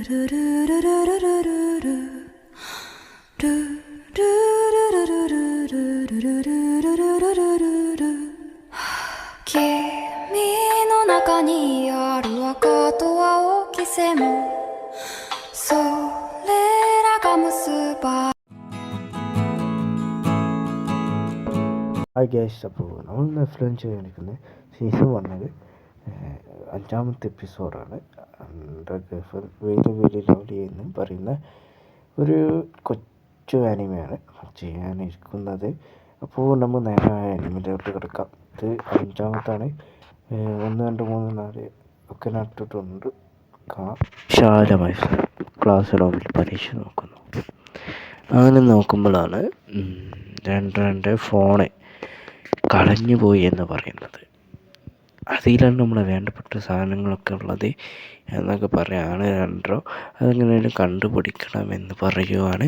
の中にある赤と青き線それらが結ばഹായ് guys, അപ്പോൾ നമ്മൾ French കാണിക്കുന്നത് സീസൺ 1 അഞ്ചാമത്തെ എപ്പിസോഡാണ്. വെരി വെരി ലവ്ലി എന്ന് പറയുന്ന ഒരു കൊച്ചു ആനിമയാണ് ചെയ്യാനിരിക്കുന്നത്. അപ്പോൾ നമ്മൾ നേരെ ആനിമയിലോട്ട് കിടക്കാം. ഇത് അഞ്ചാമത്താണ്. 1, 2, 3, 4 ഒക്കെ നട്ടിട്ടുണ്ട്. കാണാം. വിശാലമായ ക്ലാസ് റൂമിൽ പരീക്ഷ നോക്കുന്നു. അങ്ങനെ നോക്കുമ്പോഴാണ് രണ്ട് ഫോണ് കളഞ്ഞു പോയി എന്ന് പറയുന്നത്. അതിലാണ് നമ്മളെ വേണ്ടപ്പെട്ട സാധനങ്ങളൊക്കെ ഉള്ളത് എന്നൊക്കെ പറയാണ് രണ്ടോ. അതെങ്ങനെയും കണ്ടുപിടിക്കണമെന്ന് പറയുവാണ്.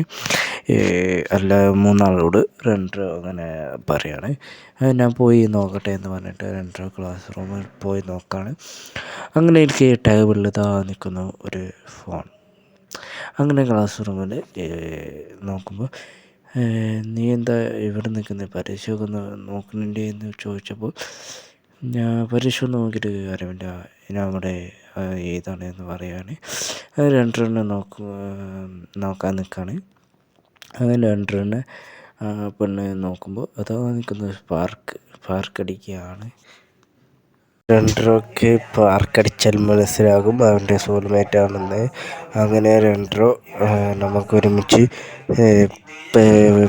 അല്ല, മൂന്നാളോട് രണ്ടോ അങ്ങനെ പറയാണ്. ഞാൻ പോയി നോക്കട്ടെ എന്ന് പറഞ്ഞിട്ട് രണ്ടോ ക്ലാസ് റൂമിൽ പോയി നോക്കാണ്. അങ്ങനെ എനിക്ക് ടേബിളിൽ നിൽക്കുന്ന ഒരു ഫോൺ. അങ്ങനെ ക്ലാസ് റൂമിൽ നോക്കുമ്പോൾ, നീ എന്താ ഇവിടെ നിൽക്കുന്നത്, പരീക്ഷയൊക്കെ നോക്കുന്നുണ്ട് എന്ന് ചോദിച്ചപ്പോൾ, ഞാൻ പരീക്ഷ നോക്കിയിട്ട് കാര്യമില്ല, ഞാൻ അവിടെ ഏതാണ് എന്ന് പറയാണ്. രണ്ടെണ്ണം നോക്കാൻ നിൽക്കുകയാണ്. അങ്ങനെ രണ്ടെണ്ണം പെണ്ണ് നോക്കുമ്പോൾ അതാ നിൽക്കുന്നത് പാർക്ക് അടിക്കുകയാണ്. രണ്ടരയ്ക്ക് പാർക്കടിച്ചാൽ മനസ്സിലാകും അവൻ്റെ സോൾമേറ്റ് ആണെന്ന്. അങ്ങനെ രണ്ടര നമുക്ക് ഒരുമിച്ച്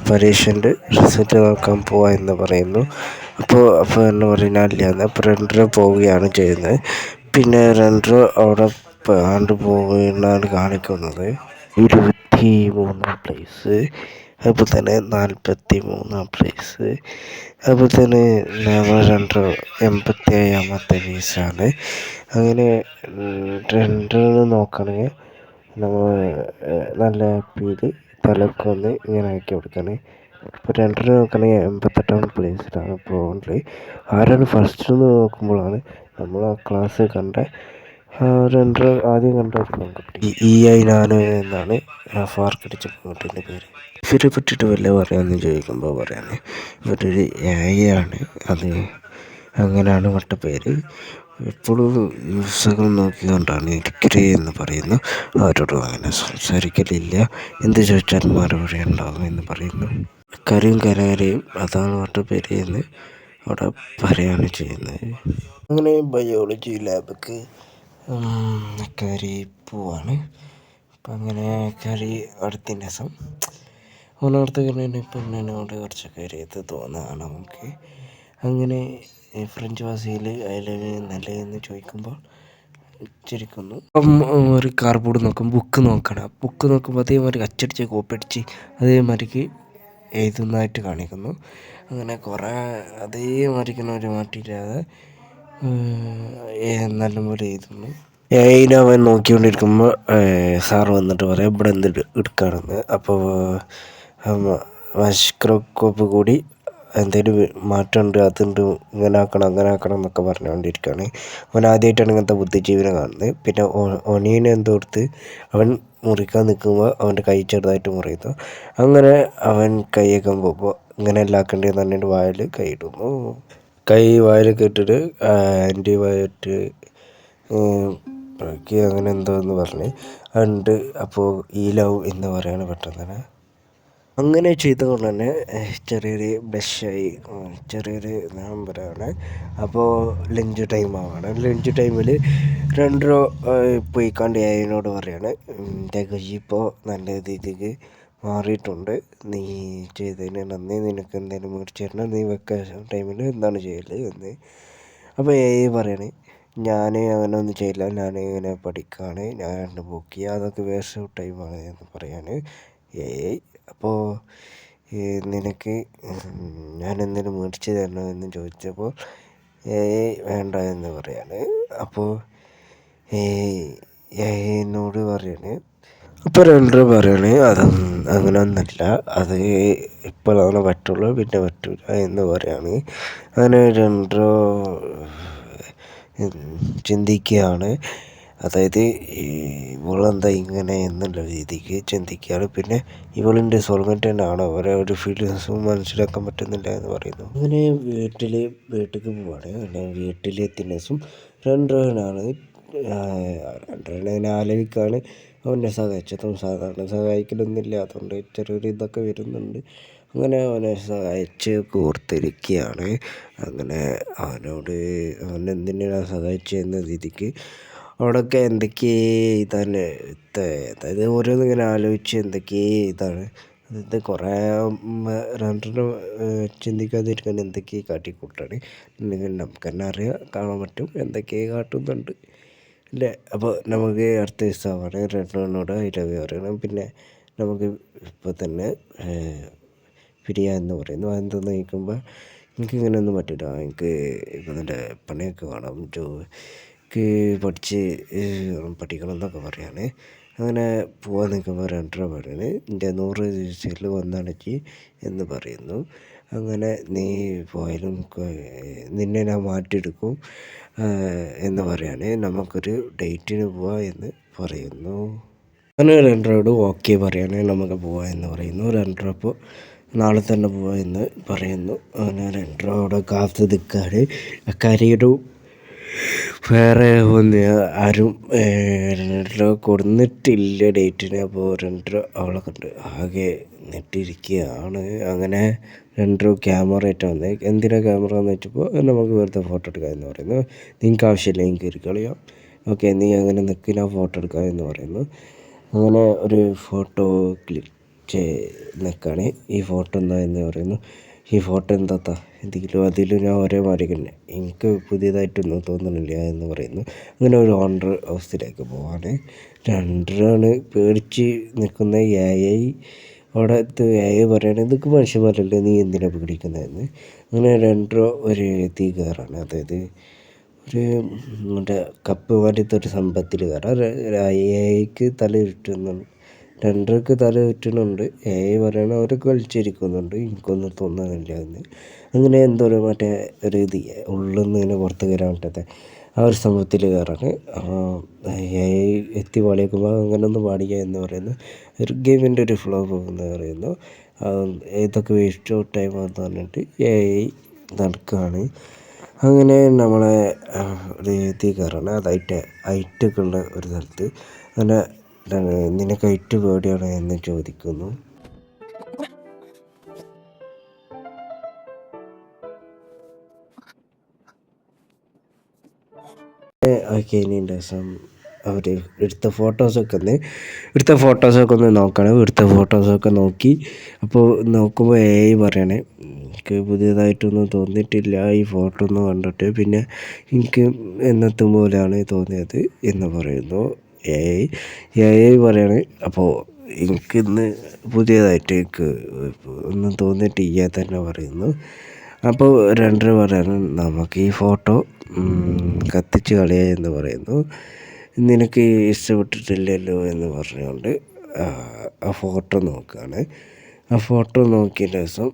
പരീക്ഷൻ്റെ റിസൾട്ട് നോക്കാൻ പോവാ എന്ന് പറയുന്നു. അപ്പോൾ എന്ന് പറഞ്ഞാൽ അപ്പോൾ രണ്ടര പോവുകയാണ് ചെയ്യുന്നത്. പിന്നെ രണ്ടര അവിടെ പോകുന്നതാണ് കാണിക്കുന്നത്. 23 പ്ലേസ്, അതുപോലെ തന്നെ 43 പ്ലേസ്, അതുപോലെ തന്നെ രണ്ടര 87 ഫീസാണ്. അങ്ങനെ രണ്ടെണ്ണം നോക്കുകയാണെങ്കിൽ നമ്മൾ നല്ല ഹാപ്പിയിൽ തലക്കൊന്ന് ഇങ്ങനെ ആക്കി കൊടുക്കുകയാണ്. ഇപ്പോൾ രണ്ടെണ്ണം നോക്കുകയാണെങ്കിൽ 88 പ്ലേസിലാണ് പോകുന്നത്. ആരാണ് ഫസ്റ്റ് എന്ന് നോക്കുമ്പോഴാണ് നമ്മൾ ആ ക്ലാസ് കണ്ട രണ്ടര ആദ്യം കണ്ട ഒരു പെൺകുട്ടി നാനു എന്നാണ് പാർക്കടിച്ച പെൺകുട്ടീൻ്റെ പേര്. ഇവരെ പറ്റിയിട്ട് വല്ല പറയാമെന്ന് ചോദിക്കുമ്പോൾ പറയാൻ ഇവരൊരു ആണ്. അത് അങ്ങനെയാണ് പേര്. എപ്പോഴും പുസ്തകം നോക്കിക്കൊണ്ടാണ് ഡിഗ്രി എന്ന് പറയുന്നു. അവരോടും അങ്ങനെ സംസാരിക്കലില്ല, എന്ത് ചോദിച്ചാലും മറുപടി ഉണ്ടാകും എന്ന് പറയുന്നു. കരയും അതാണ് പേര് എന്ന് അവിടെ പറയുകയാണ് ചെയ്യുന്നത്. അങ്ങനെ ബയോളജി ലാബിക്ക് കയറി പോവാണ്. അപ്പം അങ്ങനെ കയറി അടുത്ത ദിവസം ഓരോരുത്തർ പെണ്ണിനോട് കുറച്ച് കാര്യത്ത് തോന്നുകയാണ് നമുക്ക്. അങ്ങനെ ഫ്രഞ്ച് ഭാഷയിൽ നല്ലതെന്ന് ചോദിക്കുമ്പോൾ ചിരിക്കുന്നു. ഒരു കാർഡ്ബോർഡ് നോക്കും, ബുക്ക് നോക്കുമ്പോൾ അതേമാതിരി അച്ചടിച്ച് കോപ്പി അടിച്ച് അതേമാതിരിക്ക് എഴുതുന്നതായിട്ട് കാണിക്കുന്നു. അങ്ങനെ കുറേ അതേമാതിരിക്കുന്ന ഒരു മാറ്റിയില്ലാതെ നല്ലപോലെ എഴുതുന്നു. അവൻ നോക്കിക്കൊണ്ടിരിക്കുമ്പോൾ സാറ് വന്നിട്ട് പറയാം ഇവിടെ എന്ത് എടുക്കുകയാണെന്ന്. അപ്പോൾ മൈക്രോസ്കോപ്പ് കൂടി എന്തെങ്കിലും മാറ്റമുണ്ട്, അതുണ്ട്, ഇങ്ങനെ ആക്കണം അങ്ങനെ ആക്കണം എന്നൊക്കെ പറഞ്ഞുകൊണ്ടിരിക്കുകയാണ്. അവൻ ആദ്യമായിട്ടാണ് ഇങ്ങനത്തെ ബുദ്ധിജീവിനെ കാണുന്നത്. പിന്നെ ഒണീനെ എന്തോ എടുത്ത് അവൻ മുറിക്കാൻ നിൽക്കുമ്പോൾ അവൻ്റെ കൈ ചെറുതായിട്ട് മുറിയുന്നു. അങ്ങനെ അവൻ കൈയൊക്കെ പോകുമ്പോൾ ഇങ്ങനെ എല്ലാക്കേണ്ടതെന്ന് പറഞ്ഞിട്ട് വായിൽ കൈയിടുന്നു. വായിലൊക്കെ ഇട്ടിട്ട് ആൻറ്റിബയോട്ടിക് അങ്ങനെ എന്തോ എന്ന് പറഞ്ഞ് ഉണ്ട്. അപ്പോൾ ലവ് എന്ന് പറയാണ് പെട്ടെന്ന് തന്നെ. അങ്ങനെ ചെയ്തുകൊണ്ട് തന്നെ ചെറിയൊരു ബ്ലഷായി, ചെറിയൊരു നമ്പറാണ്. അപ്പോൾ ലഞ്ച് ടൈം ആവാണ്. ലഞ്ച് ടൈമിൽ രണ്ടര പോയി കണ്ട് അതിനോട് പറയാണ്, എൻ്റെ കൈ ഇപ്പോൾ നല്ല രീതിക്ക് മാറിയിട്ടുണ്ട്, നീ ചെയ്തതിന് നന്ദി, നിനക്ക് എന്തെങ്കിലും മേടിച്ച് തരണം, നീ വെക്കേഷൻ ടൈമിൽ എന്താണ് ചെയ്യൽ എന്ന്. അപ്പോൾ പറയാണ്, ഞാൻ അങ്ങനെ ഒന്നും ചെയ്യില്ല, ഞാൻ ഇങ്ങനെ പഠിക്കുകയാണ്, ഞാൻ ബുക്ക് ചെയ്യുക, അതൊക്കെ വേസ്റ്റ് ടൈമാണ് എന്ന് പറയാണ്. അപ്പോൾ നിനക്ക് ഞാൻ എന്തെങ്കിലും മേടിച്ച് തരണോ എന്ന് ചോദിച്ചപ്പോൾ വേണ്ട എന്ന് പറയാണ്. അപ്പോൾ എന്നോട് പറയാണ്. അപ്പോൾ രണ്ടര പറയണേ അങ്ങനെ ഒന്നല്ല, അത് ഇപ്പോഴാണ് പറ്റുള്ളൂ, പിന്നെ പറ്റൂല എന്ന് പറയാണ്. അങ്ങനെ രണ്ടര ചിന്തിക്കുകയാണ്. അതായത് ഇവളെന്താ ഇങ്ങനെ എന്നുള്ള രീതിക്ക് ചിന്തിക്കുകയാണ്. പിന്നെ ഇവളിൻ്റെ സോൾമേറ്റ് തന്നെയാണ്, അവരെ ഒരു ഫീലിങ്സും മനസ്സിലാക്കാൻ പറ്റുന്നില്ല എന്ന് പറയുന്നു. അങ്ങനെ വീട്ടിലേക്ക് പോവാണ്. അങ്ങനെ വീട്ടിലെത്തിയ ശേഷം രണ്ടുപേരാണ് രണ്ടുപേരെ ആലോചിക്കാണ് അവനെ സഹായിച്ചതും. സാധാരണ സഹായിക്കലൊന്നുമില്ല, അതുകൊണ്ട് ചെറിയൊരു ഇതൊക്കെ വരുന്നുണ്ട്. അങ്ങനെ അവനെ സഹായിച്ച് കോർത്തിരിക്കുകയാണ്. അങ്ങനെ അവൻ എന്തിനാണ് സഹായിച്ചതെന്ന രീതിക്ക് അവിടെയൊക്കെ എന്തൊക്കെ ഇതാണ്, അതായത് ഓരോന്നിങ്ങനെ ആലോചിച്ച് എന്തൊക്കെ ഇതാണ്, അതായത് കുറേ രണ്ടെണ്ണം ചിന്തിക്കാതിരിക്കാൻ എന്തൊക്കെ കാട്ടിക്കൂട്ടാണ്. നമുക്ക് തന്നെ അറിയാം, കാണാൻ പറ്റും എന്തൊക്കെ കാട്ടുന്നുണ്ട് അല്ലേ. അപ്പോൾ നമുക്ക് അടുത്ത ദിവസമാണ് രണ്ടെണ്ണോട് ഐ ലവ് യു പറയണം. പിന്നെ നമുക്ക് ഇപ്പോൾ തന്നെ പിരിയാമെന്ന് പറയുന്നു. അതെന്തെന്ന് ചോദിക്കുമ്പോൾ എനിക്കിങ്ങനെയൊന്നും പറ്റില്ല, എനിക്ക് ഇപ്പം നല്ല പണിയൊക്കെ വേണം, എനിക്ക് പഠിക്കണം എന്നൊക്കെ പറയാണ്. അങ്ങനെ പോകാൻ നിൽക്കുമ്പോൾ രണ്ടര പറയാണ്, എൻ്റെ 100 ദിവസത്തിൽ വന്നാണെച്ചി എന്ന് പറയുന്നു. അങ്ങനെ നീ പോയാലും നിന്നെ ഞാൻ മാറ്റിയെടുക്കും എന്ന് പറയാണ്. നമുക്കൊരു ഡേറ്റിന് പോവാം എന്ന് പറയുന്നു. അങ്ങനെ രണ്ടരോട് ഓക്കെ പറയാണ്, നമുക്ക് പോവാം എന്ന് പറയുന്നു. രണ്ടരപ്പോൾ നാളെ തന്നെ പോവാം എന്ന് പറയുന്നു. അങ്ങനെ രണ്ടരോടെ കാത്തു നിൽക്കാണ്. അക്കാര്യഒരു വേറെ ഒന്ന് ആരും രണ്ടര കൊടുത്തിട്ടില്ല ഡേറ്റിന്. അപ്പോൾ രണ്ടര അവളെ കണ്ട് ആകെ നെട്ടിരിക്കുകയാണ്. അങ്ങനെ രണ്ടര ക്യാമറ ആയിട്ട് വന്നത്. എന്തിനാണ് ക്യാമറ എന്ന് വെച്ചപ്പോൾ നമുക്ക് വെറുതെ ഫോട്ടോ എടുക്കാം എന്ന് പറയുന്നു. നിങ്ങൾക്ക് ആവശ്യമില്ല, എനിക്ക് കയറി കളിയാം, ഓക്കെ നീ അങ്ങനെ നിൽക്കില്ല, ഫോട്ടോ എടുക്കാം എന്ന് പറയുന്നു. അങ്ങനെ ഒരു ഫോട്ടോ ക്ലിക്ക് നിൽക്കുകയാണ്. ഈ ഫോട്ടോ എന്താ എന്ന് പറയുന്നു. ഈ ഫോട്ടോ എന്താ അതിലും ഞാൻ ഒരേ മാതിരി തന്നെ, എനിക്ക് പുതിയതായിട്ടൊന്നും തോന്നുന്നില്ല എന്ന് പറയുന്നു. അങ്ങനെ ഒരു ഓണർ ഹൗസിലേക്ക് പോവാണ്. രണ്ടരാണ് പേടിച്ച് നിൽക്കുന്ന അവിടെ പറയണത്, ഇതൊക്കെ മനുഷ്യന്മാരല്ലേ, നീ എന്തിനാണ് പേടിക്കുന്നതെന്ന്. അങ്ങനെ രണ്ടര ഒരു തീ കയറാണ്, അതായത് ഒരു മറ്റേ കപ്പ് മാറ്റത്തെ ഒരു സംഭവത്തിൽ കയറാം. എക്ക് തല ചുറ്റുന്നുണ്ട്, രണ്ടരക്ക് തല ചുറ്റുന്നുണ്ട്. പറയണ അവരൊക്കെ വലിച്ചിരിക്കുന്നുണ്ട്, എനിക്കൊന്നും തോന്നുന്നില്ല എന്ന്. അങ്ങനെ എന്തോ ഒരു മറ്റേ ഒരു ഇത് ഉള്ളിൽ നിന്ന് ഇങ്ങനെ പുറത്ത് കയറാൻ പറ്റാത്ത ആ ഒരു സംഭവത്തിൽ കയറാണ്. എത്തി പാടിയേക്കുമ്പോൾ അങ്ങനെ ഒന്ന് പാടിക്കുക എന്ന് പറയുന്നു. ഒരു ഗെയിമിൻ്റെ ഒരു ഫ്ലോ പോകുന്ന പറയുന്നു. ഇതൊക്കെ വേസ്റ്റ് ഓഫ് ടൈം എന്ന് പറഞ്ഞിട്ട് നടക്കുകയാണ്. അങ്ങനെ നമ്മളെ ഒരു എത്തി കയറാണ്. അത് ഹൈറ്റൊക്കെ ഉള്ള ഒരു സ്ഥലത്ത്. അങ്ങനെ നിനക്ക് ഹൈറ്റ് പേടിയാണ് എന്ന് ചോദിക്കുന്നു. കഴിഞ്ഞതിൻ്റെ ശേഷം അവർ എടുത്ത ഫോട്ടോസൊക്കെ ഒന്ന് നോക്കണം. എടുത്ത ഫോട്ടോസൊക്കെ നോക്കി, അപ്പോൾ നോക്കുമ്പോൾ പറയണേ, എനിക്ക് പുതിയതായിട്ടൊന്നും തോന്നിയിട്ടില്ല ഈ ഫോട്ടോ ഒന്ന് കണ്ടിട്ട്, പിന്നെ എനിക്ക് എന്നത്തെ പോലെയാണ് തോന്നിയത് എന്ന് പറയുന്നു. പറയാണ്, അപ്പോൾ എനിക്കിന്ന് പുതിയതായിട്ട് എനിക്ക് ഒന്നും തോന്നിയിട്ടില്ല തന്നെ പറയുന്നു. അപ്പോൾ രണ്ടര പറയാണ്, നമുക്ക് ഈ ഫോട്ടോ കത്തിച്ച് കളയുക എന്ന് പറയുന്നു. നിനക്ക് ഇഷ്ടപ്പെട്ടിട്ടില്ലല്ലോ എന്ന് പറഞ്ഞുകൊണ്ട് ആ ഫോട്ടോ നോക്കുകയാണ്. ആ ഫോട്ടോ നോക്കിയ ദിവസം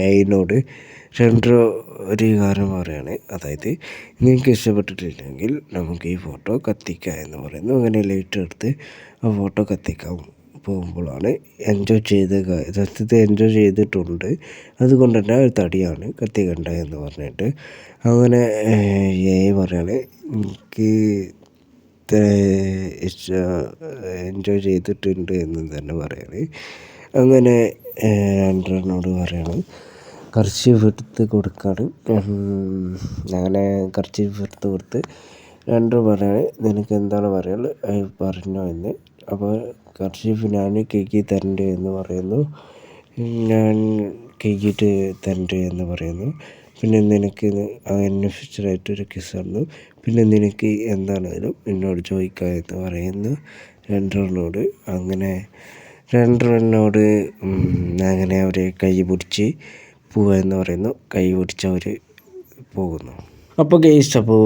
അതിനോട് രണ്ടര ഒരു കാര്യം പറയാണ്, അതായത് നിങ്ങൾക്ക് ഇഷ്ടപ്പെട്ടിട്ടില്ലെങ്കിൽ നമുക്ക് ഈ ഫോട്ടോ കത്തിക്കാം എന്ന് പറയുന്നു. അങ്ങനെ ലൈറ്റ് എടുത്ത് ആ ഫോട്ടോ കത്തിക്കാൻ പോകുമ്പോഴാണ് സത്യത്തിൽ എൻജോയ് ചെയ്തിട്ടുണ്ട്, അതുകൊണ്ട് തന്നെ ഒരു തടിയാണ് കത്തിക്കണ്ട എന്ന് പറഞ്ഞിട്ട്. അങ്ങനെ പറയാണ്, എനിക്ക് എൻജോയ് ചെയ്തിട്ടുണ്ട് എന്ന് തന്നെ പറയാണ്. അങ്ങനെ രണ്ടരനോട് പറയാണ്, കർച്ചീഫ് എടുത്ത് കൊടുക്കാണ്. അങ്ങനെ കർച്ചീഫ് എടുത്ത് കൊടുത്ത് രണ്ടര പറയാണ്, നിനക്ക് എന്താണ് പറയാനുള്ളത് പറഞ്ഞോ എന്ന്. അപ്പോൾ കർച്ചീഫ് ഞാൻ കേക്ക് തരണ്ടേ എന്ന് പറയുന്നു. ഞാൻ കേക്കിട്ട് തരണ്ടേ എന്ന് പറയുന്നു. പിന്നെ നിനക്ക് അൺഒഫീഷ്യലായിട്ടൊരു കിസ് തന്നു, പിന്നെ നിനക്ക് എന്താണേലും എന്നോട് ചോദിക്കാം എന്ന് പറയുന്നു രണ്ടരനോട്. അങ്ങനെ രണ്ടരനോട് അങ്ങനെ അവർ കൈ പിടിച്ച് പോവുക എന്ന് പറയുന്നു. കൈ പിടിച്ച് അവർ പോകുന്നു. അപ്പോൾ ഗെയ്സ്, അപ്പോൾ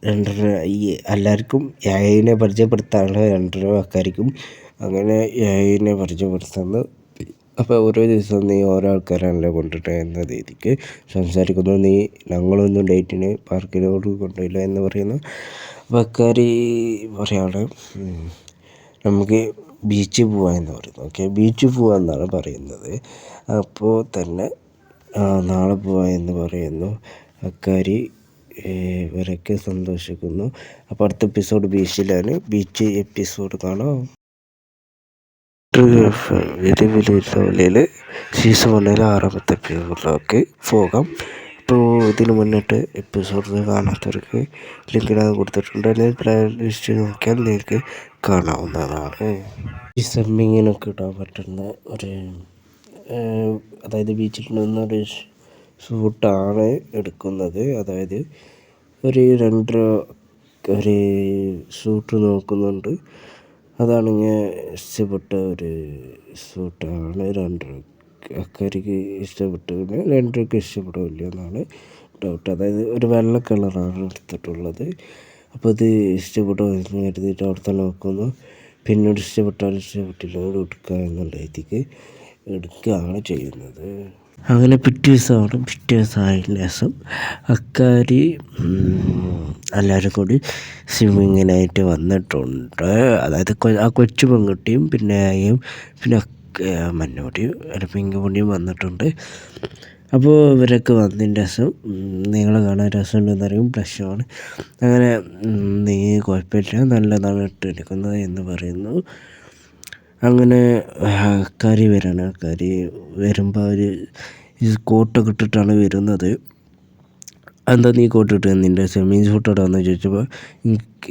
രണ്ടര എല്ലാവർക്കും എഐനെ പരിചയപ്പെടുത്താനുള്ള രണ്ടര ആൾക്കാർക്കും അങ്ങനെ എഐനെ പരിചയപ്പെടുത്തുന്നു. അപ്പോൾ ഓരോ ദിവസവും നീ ഓരോ ആൾക്കാരാണല്ലോ കൊണ്ടിട്ട് എന്ന രീതിക്ക് സംസാരിക്കുന്നു. നീ ഞങ്ങളൊന്നും ഡേറ്റിന് പാർക്കിലോട് കൊണ്ടുപോയില്ല എന്ന് പറയുന്നു. അപ്പോൾ അക്കാരി പറയാണ് നമുക്ക് ബീച്ചിൽ പോകാമെന്ന് പറയുന്നു. ഓക്കെ, ബീച്ചിൽ പോകാമെന്നാണ് പറയുന്നത്. അപ്പോൾ തന്നെ നാളെ പോകാമെന്ന് പറയുന്നു. അക്കാരി ഇവരൊക്കെ സന്തോഷിക്കുന്നു. അപ്പോൾ അടുത്ത എപ്പിസോഡ് ബീച്ചിലാണ്. ബീച്ച് എപ്പിസോഡ് കാണാം. വലിയ സീസൺ 1 6ാമത്തെ എപ്പിസോഡിലേക്ക് പോകാം. അപ്പോൾ ഇതിന് മുന്നിട്ട് എപ്പിസോഡ് കാണാത്തവർക്ക് ലിങ്കിനത് കൊടുത്തിട്ടുണ്ട്. അല്ലെങ്കിൽ പ്ലേ ലിസ്റ്റ് നോക്കിയാൽ നിങ്ങൾക്ക് കാണാവുന്നതാണ്. ഈ സ്വിമ്മിങ്ങിനൊക്കെ ഇടാൻ പറ്റുന്ന ഒരു അതായത് ബീച്ചിൽ നിന്നൊരു ഷൂട്ടാണ് എടുക്കുന്നത്. അതായത് ഒരു 2.5 ഒരു ഷൂട്ട് നോക്കുന്നുണ്ട്. അതാണ് ഞാൻ ഇഷ്ടപ്പെട്ട ഒരു ഷൂട്ടാണ്. 2 അക്കാരിക്ക് ഇഷ്ടപ്പെട്ടു, 2 ഇഷ്ടപ്പെടില്ല എന്നാണ് ഡൗട്ട്. അതായത് ഒരു വെള്ള കളറാണ് എടുത്തിട്ടുള്ളത്. അപ്പോൾ ഇത് ഇഷ്ടപ്പെട്ടു എന്ന് കരുതിയിട്ട് അവിടെ നോക്കുന്നു. പിന്നീട് ഇഷ്ടപ്പെട്ടില്ല എടുക്കുക എന്നുള്ള രീതിക്ക് എടുക്കുകയാണ് ചെയ്യുന്നത്. അങ്ങനെ പിറ്റേ ദിവസമായതിന് ശേഷം അക്കാരി എല്ലാവരും കൂടി സ്വിമ്മിങ്ങിനായിട്ട് വന്നിട്ടുണ്ട്. അതായത് ആ കൊച്ചു പെൺകുട്ടിയും പിന്നെ മഞ്ഞുപൊടിയും പിങ്ക് പൊടിയും വന്നിട്ടുണ്ട്. അപ്പോൾ ഇവരൊക്കെ വന്നതിൻ്റെ ശേഷം നിങ്ങളെ കാണാൻ രസമുണ്ടെന്ന് അറിയും, ബ്ലഷാണ്. അങ്ങനെ നീ കുഴപ്പമില്ല, നല്ലതാണ് ഇട്ടെടുക്കുന്നത് എന്ന് പറയുന്നു. അങ്ങനെ അക്കാരി വരാണ്. അക്കാരി വരുമ്പോൾ അവർ കോട്ടൊക്കെ ഇട്ടിട്ടാണ് വരുന്നത്. എന്താ നീ കോട്ടിട്ട് നിൻ്റെ സ്വിമ്മിങ് സൂട്ട് ഇടാമെന്ന് ചോദിച്ചപ്പോൾ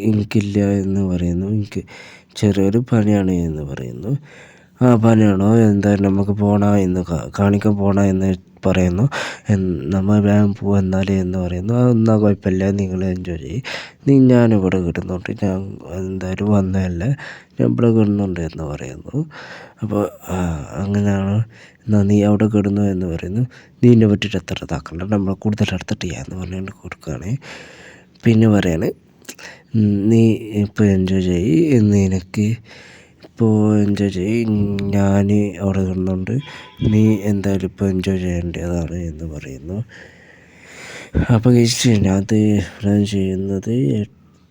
എനിക്കില്ല എന്ന് പറയുന്നു. എനിക്ക് ചെറിയൊരു പനിയാണ് എന്ന് പറയുന്നു. പനിയാണോ, എന്തായാലും നമുക്ക് പോകണം എന്ന് കാണിക്കാൻ പോകണം എന്ന് പറയുന്നു. നമ്മൾ വേഗം പോവാം എന്നാലേ എന്ന് പറയുന്നു. എന്നാൽ കുഴപ്പമില്ല, നിങ്ങൾ എൻജോയ് ചെയ്യും, ഞാനിവിടെ കിടന്നുണ്ട്, ഞാൻ എന്തായാലും വന്നതല്ല, ഞാൻ ഇവിടെ കിടന്നുണ്ട് എന്ന് പറയുന്നു. അപ്പോൾ അങ്ങനെയാണ്, എന്നാൽ നീ അവിടെ കിടന്നു എന്ന് പറയുന്നു. നീ എന്നെ പറ്റിയിട്ട് എത്ര ഇതാക്കണ്ട, നമ്മൾ കൂടുതൽ എടുത്തിട്ട് ചെയ്യാമെന്ന് പറഞ്ഞുകൊണ്ട് കൊടുക്കുകയാണ്. പിന്നെ പറയാണ്, നീ ഇപ്പോൾ എൻജോയ് ചെയ്യ്, നിനക്ക് ഇപ്പോൾ എൻജോയ് ചെയ്യും, ഞാൻ അവിടെ കിടന്നുണ്ട്, നീ എന്തായാലും ഇപ്പോൾ എൻജോയ് ചെയ്യേണ്ടതാണ് എന്ന് പറയുന്നു. അപ്പോൾ അത് പ്ലാൻ ചെയ്യുന്നത്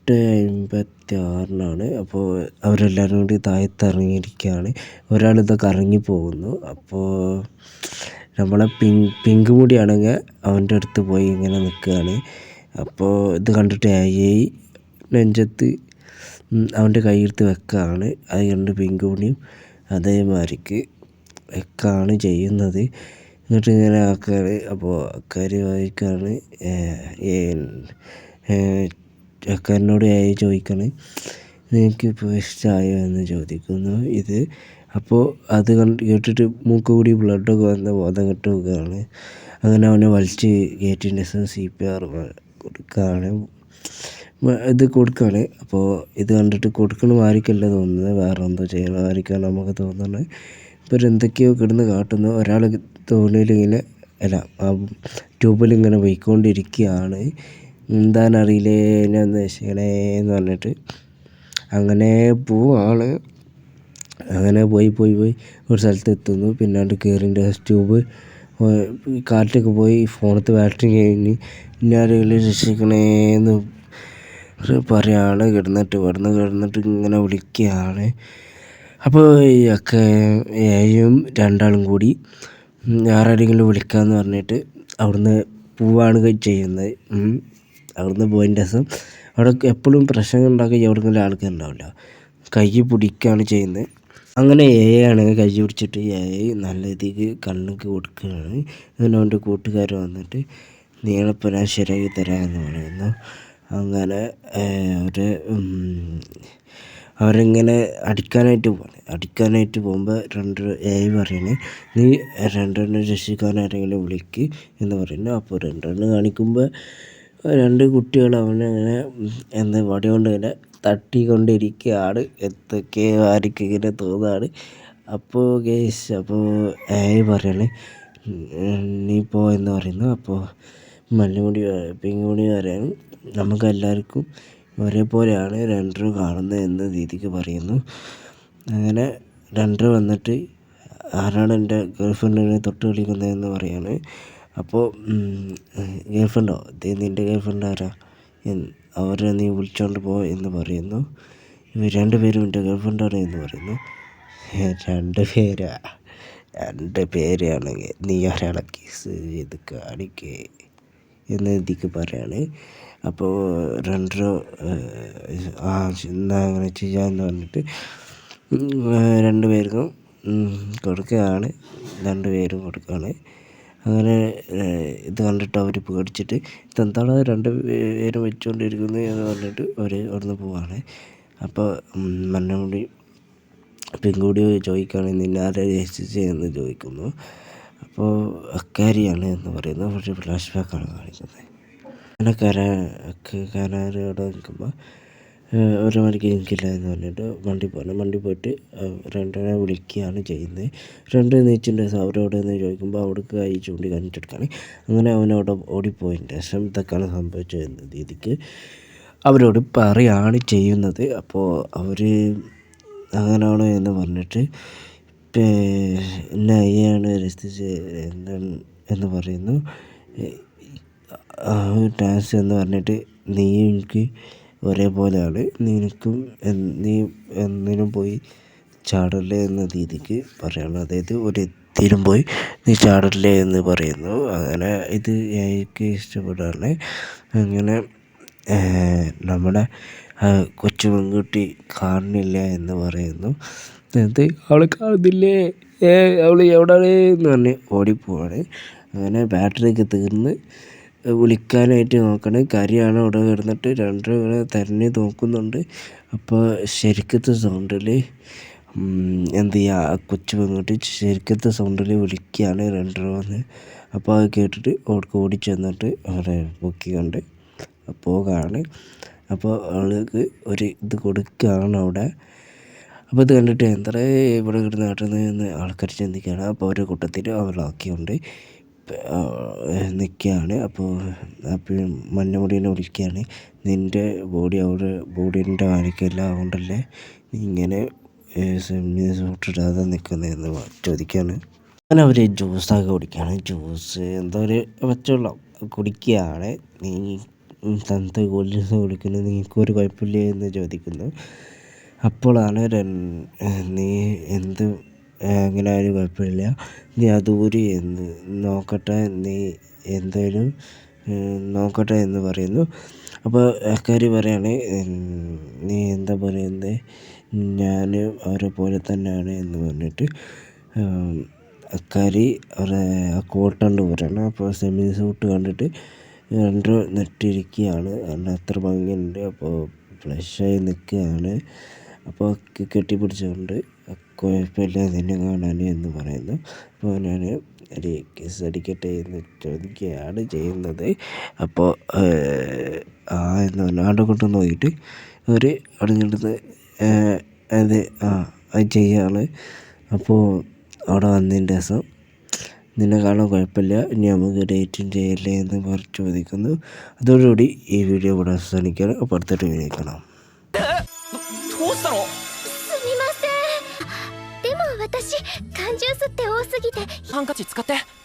8:56 അപ്പോൾ അവരെല്ലാവരും കൂടി താഴത്തിറങ്ങിയിരിക്കുകയാണ്. ഒരാളിതൊക്കെ ഇറങ്ങി പോകുന്നു. അപ്പോൾ നമ്മളെ പിങ്ക് മുടിയാണെങ്കിൽ അവൻ്റെ അടുത്ത് പോയി ഇങ്ങനെ നിൽക്കുകയാണ്. അപ്പോൾ ഇത് കണ്ടിട്ട് നെഞ്ചത്ത് അവൻ്റെ കൈയെടുത്ത് വെക്കുകയാണ്. അത് കണ്ട് പിങ്ക് മുടിയും അതേമാതിരിക്ക് വെക്കുകയാണ് ചെയ്യുന്നത്. എന്നിട്ട് ഇങ്ങനെ ആൾക്കാർ, അപ്പോൾ അക്കാരി വായിക്കാണ് അക്കാരനോട് ചോദിക്കാണ്, നിനക്കിപ്പോൾ ഇഷ്ടമായോ എന്ന് ചോദിക്കുന്നു. ഇത് അപ്പോൾ അത് കേട്ടിട്ട് മൂക്ക് കൂടി ബ്ലഡൊക്കെ വന്ന ബോധം കെട്ട് വെക്കുകയാണ്. അങ്ങനെ അവനെ വലിച്ച് കയറ്റിൻ്റെ CPR കൊടുക്കുകയാണ്. ഇത് കൊടുക്കുകയാണ്. അപ്പോൾ ഇത് കണ്ടിട്ട് കൊടുക്കണ മാറിക്കല്ല തോന്നുന്നത്, വേറെ എന്തോ ചെയ്യണ മാറിക്കാണ് നമുക്ക് തോന്നുന്നത്. ഇപ്പോൾ എന്തൊക്കെയോ കിടന്ന് കാട്ടുന്നു. ഒരാൾ തോണിയിലിങ്ങനെ ആ ട്യൂബിലിങ്ങനെ പോയിക്കൊണ്ടിരിക്കുകയാണ്. എന്താണെന്നറിയില്ലേ, ഞാൻ എന്ന് പറഞ്ഞിട്ട് അങ്ങനെ പോവാണ്. അങ്ങനെ പോയി ഒരു സ്ഥലത്ത് എത്തുന്നു. പിന്നാണ്ട് കയറിൻ്റെ ട്യൂബ് കാറ്റൊക്കെ പോയി ഫോണത്തെ ബാറ്ററി കഴിഞ്ഞ് ഇന്നാരെങ്കിലും രക്ഷിക്കണേന്ന് പറയാണ്. കിടന്നിട്ട് ഇങ്ങനെ വിളിക്കുകയാണ്. അപ്പോൾ ഏയും രണ്ടാളും കൂടി ആരെങ്കിലും വിളിക്കാമെന്ന് പറഞ്ഞിട്ട് അവിടുന്ന് പോവുകയാണ് ചെയ്യുന്നത്. അവിടുന്ന് പോയതിൻ്റെ ശേഷം അവിടെ എപ്പോഴും പ്രശ്നം ഉണ്ടാക്കി എവിടെയെങ്കിലും ആൾക്കാരുണ്ടാവില്ല, കൈ പിടിക്കുകയാണ് ചെയ്യുന്നത്. അങ്ങനെ ആണെങ്കിൽ കൈ പിടിച്ചിട്ട് നല്ല രീതിക്ക് കണ്ണുക്ക് കൊടുക്കുകയാണ്. അങ്ങനെ അവൻ്റെ കൂട്ടുകാർ വന്നിട്ട് നീളപ്പം ഞാൻ ശരിയാക്കി തരാമെന്ന് പറയുന്നു. അങ്ങനെ അവരിങ്ങനെ അടിക്കാനായിട്ട് പോകുമ്പോൾ പറയണേ, നീ 2 രക്ഷിക്കാൻ ആരെങ്കിലും വിളിക്ക് എന്ന് പറയുന്നു. അപ്പോൾ 2 കാണിക്കുമ്പോൾ 2 കുട്ടികൾ അവനങ്ങനെ വടി കൊണ്ട് ഇങ്ങനെ തട്ടിക്കൊണ്ടിരിക്കുകയാണ്. എന്തൊക്കെയോ ആർക്കും ഇങ്ങനെ തോന്നുകയാണ്. അപ്പോൾ പറയണേ, നീ പോ എന്ന് പറയുന്നു. അപ്പോൾ പിങ്ക് മുടി പറയാണ്, നമുക്കെല്ലാവർക്കും ഒരേപോലെയാണ് 2 കാണുന്നത് എന്ന രീതിക്ക് പറയുന്നു. അങ്ങനെ 2 വന്നിട്ട് ആരാണ് എൻ്റെ ഗേൾഫ്രണ്ടിനെ തൊട്ട് കളിക്കുന്നതെന്ന് പറയാണ്. അപ്പോൾ ഗേൾഫ്രണ്ടോ, ഇത് നിൻ്റെ ഗേൾഫ്രണ്ട് ആരാ, അവരെ നീ വിളിച്ചോണ്ട് പോ എന്ന് പറയുന്നു. ഇവർ രണ്ടുപേരും എൻ്റെ ഗേൾഫ്രണ്ടാണ് എന്ന് പറയുന്നു. രണ്ട് പേരാണെങ്കിൽ നീ ഒരാളെ കിസ് ചെയ്ത് കാണിക്കേ എന്ന് ഇതിക്ക് പറയാണ്. അപ്പോൾ രണ്ടോ എന്നാ അങ്ങനെ ചെയ്യാമെന്ന് പറഞ്ഞിട്ട് രണ്ടുപേർക്കും കൊടുക്കുകയാണ്. രണ്ടുപേരും കൊടുക്കുകയാണ്. അങ്ങനെ ഇത് കണ്ടിട്ട് അവർ പേടിച്ചിട്ട് ഇതെന്താണ് രണ്ട് പേരും വെച്ചുകൊണ്ടിരിക്കുന്നത് എന്ന് പറഞ്ഞിട്ട് അവർ അവിടുന്ന് പോവാണ്. അപ്പോൾ മന്നമുടി പെൺകുടി ചോദിക്കുകയാണ്, നിന്നെ ആരെ രക്ഷിച്ചതെന്ന് ചോദിക്കുന്നു. അപ്പോൾ അക്കാരിയാണ് എന്ന് പറയുന്നു. പക്ഷേ ഫ്ലാഷ് ബാക്കാണ് കാണിക്കുന്നത്. അങ്ങനെ കരാരോടെ നിൽക്കുമ്പോൾ ഒരു മണിക്ക് എനിക്കില്ല എന്ന് പറഞ്ഞിട്ട് വണ്ടി പോയിട്ട് രണ്ടിനെ വിളിക്കുകയാണ് ചെയ്യുന്നത്. രണ്ട് നീച്ചിൻ്റെ അവരോടെന്ന് ചോദിക്കുമ്പോൾ അവിടേക്ക് കൈ ചൂണ്ടി കാണിച്ചെടുക്കുകയാണ്. അങ്ങനെ അവനവിടെ ഓടിപ്പോയതിൻ്റെ ശേഷം ഇതൊക്കെയാണ് സംഭവിച്ചത് രീതിക്ക് അവരോട് പറയുകയാണ് ചെയ്യുന്നത്. അപ്പോൾ അവർ അങ്ങനെയാണോ എന്ന് പറഞ്ഞിട്ട് പിന്നെ അയ്യാണ് രക്ഷിച്ച് എന്ന് പറയുന്നു. ടാസ് എന്ന് പറഞ്ഞിട്ട് നീ എനിക്ക് ഒരേപോലെയാണ്, നീ എന്തിനും പോയി ചാടല്ലേ എന്ന രീതിക്ക് പറയണം. അതായത് ഒരു എത്തിനും പോയി നീ ചാടല്ലേ എന്ന് പറയുന്നു. അങ്ങനെ ഇത് എനിക്ക് ഇഷ്ടപ്പെടാണ്. അങ്ങനെ നമ്മുടെ കൊച്ചു പെൺകുട്ടി കാണുന്നില്ല എന്ന് പറയുന്നു. എന്നിട്ട് അവൾ കാണുന്നില്ലേ, അവൾ എവിടെയാണ് എന്ന് പറഞ്ഞ് ഓടിപ്പോവാണ്. അങ്ങനെ ബാറ്ററിയൊക്കെ തീർന്ന് വിളിക്കാനായിട്ട് നോക്കണം. കരിയാണ് അവിടെ കിടന്നിട്ട് രണ്ടുപേരെ തെരഞ്ഞ് നോക്കുന്നുണ്ട്. അപ്പോൾ ശരിക്കത്തെ സൗണ്ടിൽ എന്ത് ചെയ്യുക, കൊച്ചു പെൺകുട്ടി ശരിക്കത്തെ സൗണ്ടിൽ വിളിക്കുകയാണ് രണ്ടുപേരെ. അപ്പോൾ അത് കേട്ടിട്ട് ഓടിച്ചു വന്നിട്ട് അവരെ പൊക്കിക്കൊണ്ട് പോകാണ്. അപ്പോൾ അവൾക്ക് ഒരു ഇത് കൊടുക്കുകയാണ് അവിടെ. അപ്പോൾ ഇത് കണ്ടിട്ട് എന്താ ഇവിടെ കിടന്ന് നാട്ടുന്നതെന്ന് ആൾക്കാർ ചിന്തിക്കുകയാണ്. അപ്പോൾ അവരുടെ കൂട്ടത്തിൽ അവളാക്കിക്കൊണ്ട് നിൽക്കുകയാണ്. അപ്പോൾ മഞ്ഞമുടീനെ വിളിക്കുകയാണ്, നിൻ്റെ ബോഡീൻ്റെ കാണിക്കില്ല, അതുകൊണ്ടല്ലേ നീ ഇങ്ങനെ സൂട്ടിടാതെ നിൽക്കുന്നതെന്ന് ചോദിക്കുകയാണ്. അങ്ങനെ അവർ ജ്യൂസൊക്കെ കുടിക്കുകയാണ്. ജ്യൂസ് എന്തോ ഒരു പച്ചവെള്ളം കുടിക്കുകയാണ്. നീ തണുത്ത കൂൾ ജ്യൂസ് കുടിക്കുന്നത് നിങ്ങൾക്കൊരു കുഴപ്പമില്ലേ എന്ന് ചോദിക്കുന്നു. അപ്പോഴാണ് നീ എന്ത് അങ്ങനെ ഒരു കുഴപ്പമില്ല, നീ അതൂരി എന്ന് നോക്കട്ടെ, നീ എന്തായാലും നോക്കട്ടെ എന്ന് പറയുന്നു. അപ്പോൾ അക്കാരി പറയാണ്, നീ എന്താ പറയുന്നത്, ഞാൻ അവരെ പോലെ തന്നെയാണ് എന്ന് പറഞ്ഞിട്ട് അക്കാരി അവരെ ആ കോട്ടുണ്ട് പറയണം. അപ്പോൾ സെമി സൂട്ട് കണ്ടിട്ട് രണ്ടും നെട്ടിരിക്കുകയാണ്. കാരണം അത്ര ഭംഗിയുണ്ട്. അപ്പോൾ ഫ്ലഷായി നിൽക്കുകയാണ്. അപ്പോൾ കെട്ടിപ്പിടിച്ചുകൊണ്ട് കുഴപ്പമില്ല നിന്നെ കാണാൻ എന്ന് പറയുന്നു. അപ്പോൾ ഞാൻ ഒരു കിസ് അടിക്കട്ടെ എന്ന് ചോദിക്കുകയാണ് ചെയ്യുന്നത്. അപ്പോൾ എന്ന് പറഞ്ഞാൽ അവിടെ കൊണ്ട് നോക്കിയിട്ട് ഒരു അടഞ്ഞിട്ട് അത് ചെയ്യാണ്. അപ്പോൾ അവിടെ വന്നതിൻ്റെ ദിവസം നിന്നെ കാണാൻ കുഴപ്പമില്ല, ഇനി നമുക്ക് ഡേറ്റും ചെയ്യല്ലേ എന്ന് ചോദിക്കുന്നു. അതോടുകൂടി ഈ വീഡിയോ ഇവിടെ അവസാനിക്കുകയാണ്. അപ്പോൾ അടുത്ത വീഡിയോ കാണാം. すみません。でも私缶ジュースって多すぎて。ハンカチ使って。